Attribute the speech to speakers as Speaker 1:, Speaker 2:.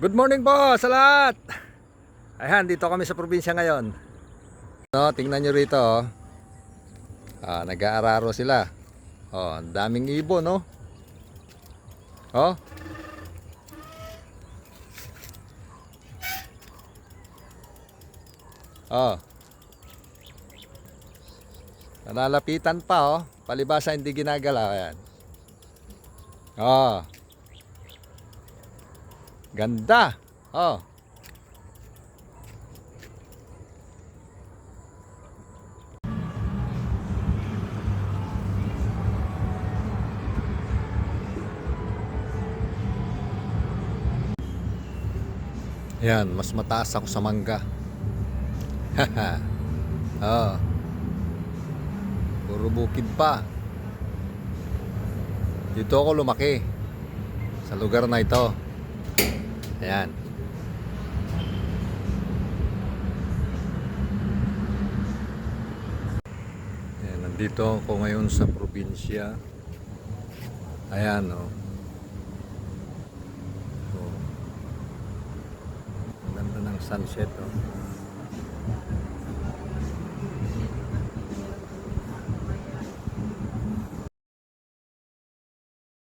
Speaker 1: Good morning po sa lahat. Ayan, dito kami sa probinsya ngayon. No, tingnan nyo rito, oh. Nag-aararo sila. Oh, ang daming ibon, no? Oh. Oh. Nalalapitan pa, oh. Palibasa hindi ginagalaw, ayan. Oh. Ganda. Oh. Yan, mas mataas ako sa mangga. Haha. Oh. Puro bukid pa. Dito ako lumaki. Sa lugar na ito. Ayan. Ayan, nandito ako ngayon sa probinsya. Ayan, oh. Oh. Ganda ng sunset, oh.